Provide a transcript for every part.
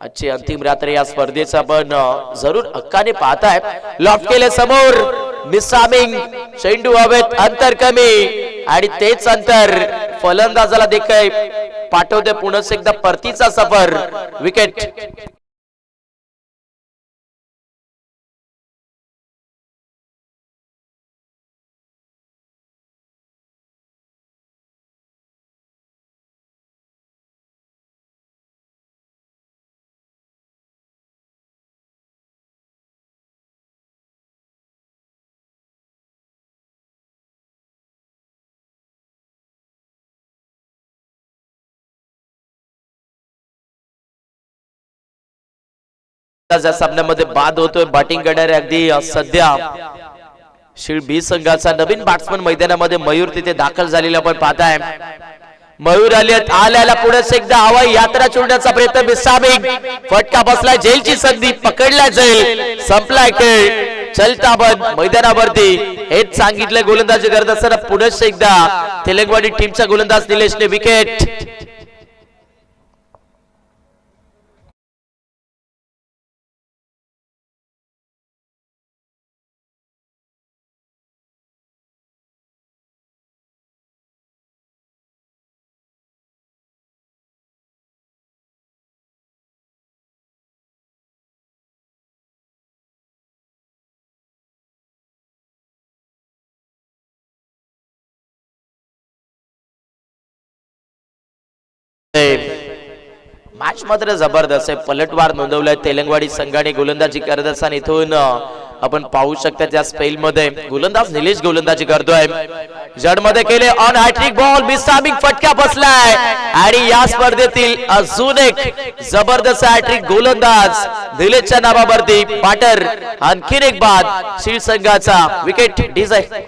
आजची अंतिम रात्र या स्पर्धेचा आपण जरूर हक्काने पाहताय। लॉफ्ट केले समोर, मिसामिंग चेंडू हवेत, अंतर कमी आणि तेच अंतर फलंदाजाला देखील पाठवते पुन्हा एकदा परतीचा सफर। विकेट सामन्यामध्ये बाद होतोय। बॅटिंग करणारे अगदी सध्या शिळ बी संघाचा नवीन बॅट्समन मैदानामध्ये मयूर तिथे दाखल झालेला आपण पाहताय। मयूर आल्याला पुढे एकदा हवाई यात्रा चोडण्याचा प्रयत्न, मिसामिंग फटका बसलाय, जेलची संधी पकडला जाईल, संपलाय खेळ, चलता बंद मैदानावरती हेच सांगितलं गोलंदाजी करत असताना पुढे एकदा तेलंगवाडी टीमचा गोलंदाज निलेशने विकेट। मॅच मात्र जबरदस्त आहे, पलटवार नोंदवलाय तेलंगवाडी संघाने गोलंदाजी करत असताना। इथून आपण पाहू शकता त्या स्पेल मध्ये गोलंदाज निलेश गोलंदाजी करतोय। जड मध्ये केले ऑन हॅट्रिक बॉल, मिसामिंग फटका बसलाय आणि या स्पर्धेतील अजून एक जबरदस्त हॅट्रिक गोलंदाज निलेशच्या नावावरती बॅटर आणखीन एक बाद शिळ संघाचा। विकेट डिझाईन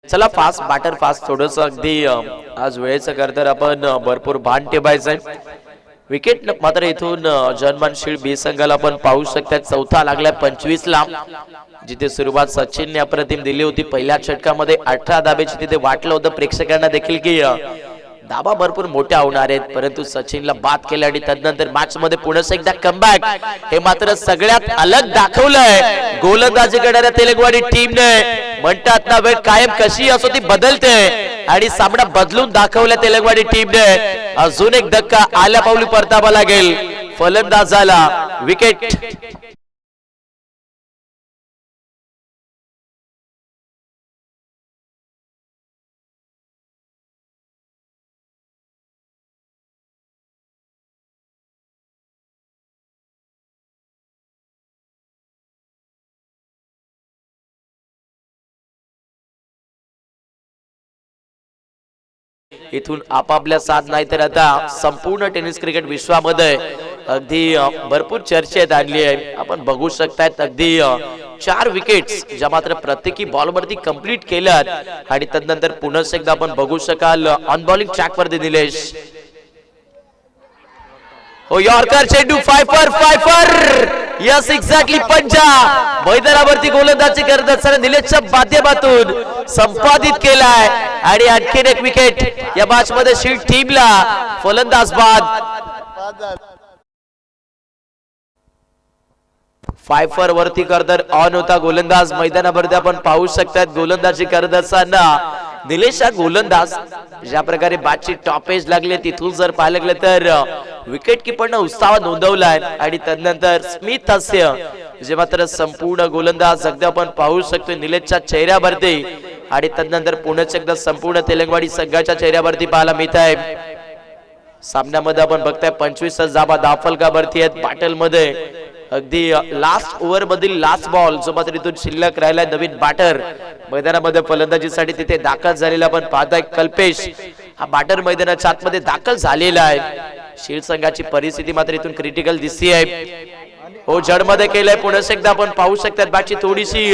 चला फास्ट बॅटर फास्ट थोडस अगदी आज वेळेचं करतर आपण भरपूर भान ठेवायचंय। विकेट मात्र इथून जर्मन शिळ बी संघाला आपण पाहू शकता चौथा लागलाय 25 ला, जिथे सुरुवात सचिनने अप्रतिम दिली होती। पहिल्या षटकामध्ये 18 धाब्याची तिथे वाटलं होतं प्रेक्षकांना देखील की धाबा भरपूर मोठ्या होणार आहेत, परंतु सचिनला बाद केलं आणि त्यानंतर मॅच मध्ये पुन्हा एकदा कमबॅक हे मात्र सगळ्यात अलग दाखवलंय गोलंदाजी करणाऱ्या तेलंगवाडी टीमने। म्हणतात ना वेळ कायम कशी असो ती बदलते आणि सामना बदलून दाखवला तेलंगवाडी टीमने। अजून एक धक्का आल्या पावली परतावा लागेल फलंदाजाला। विकेट इथून आपापल्या साथ नाही तर आता संपूर्ण टेनिस क्रिकेट विश्वामध्ये अगदी भरपूर चर्चेत आणली आहे। आपण बघू शकतायत अगदी 4 विकेट्स ज्या मात्र प्रत्येकी बॉलवरती कंप्लीट केल्यात आणि त्यानंतर पुन्हा एकदा आपण बघू शकाल ऑन बॉलिंग ट्रॅक वरती निलेश। हो यॉर्कर चेंडू फायफर यस एक्झॅक्टली पंजा मैदानावरती गोलंदाजी करत असताना निलेशच्या माध्यमातून संपादित केलाय आणि आणखीन एक विकेट या मॅच मध्ये शिळ टीमला। फलंदाज बाद फायफर वरती करतर ऑन होता गोलंदाज मैदानावरती आपण पाहू शकतात गोलंदाजी करत असताना निलेश हा गोलंदाज ज्या प्रकारे बॅटची टॉपेज लागले तिथून जर पाहायला गेलं तर विकेट किपरने उत्साह नोंदवलाय आणि त्यानंतर स्मिथ हास्य जे मात्र संपूर्ण गोलंदाज अगदी आपण पाहू शकतो निलेशच्या चेहऱ्यावरती आणि त्यानंतर पुन्हा एकदा संपूर्ण तेलंगवाडी संघाच्या चेहऱ्यावरती पाहायला मिळत आहे। सामन्यामध्ये आपण बघताय 25 धाबा दाफलकावरती आहेत बॅटल मध्ये। अगदी लास्ट ओव्हर मधील लास्ट बॉल जो मात्र इथून शिल्लक राहिलाय नवीन बॅटर मैदानामध्ये फलंदाजीसाठी तिथे दाखल झालेला आपण पाहताय कल्पेश हा बॅटर मैदानाच्या आतमध्ये दाखल झालेला आहे। शिळ संघाची परिस्थिती मात्र इथून क्रिटिकल दिसते आहे। हो जड मध्ये केलंय पुन्हा एकदा आपण पाहू शकतात बॅटची थोडीशी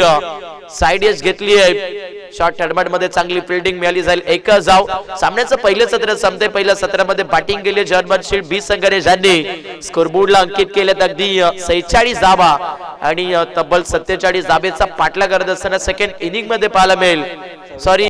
साइड एज घेतली आहे. शॉर्ट टर्नमेंट मध्ये चांगली फिल्डिंग मिळाली जाईल. एक जाव सामन्याचं पहिलं सत्र संपते. पहिल्या सत्रामध्ये बॅटिंग केली जर्मनशील्ड बी संघाने ज्यांनी स्कोरबोर्डला अंकित केलेत अगदी 46 धावा आणि तब्बल 47 धाबेचा पाठला करत असताना सेकंड इनिंग मध्ये पाहायला मिळेल. सॉरी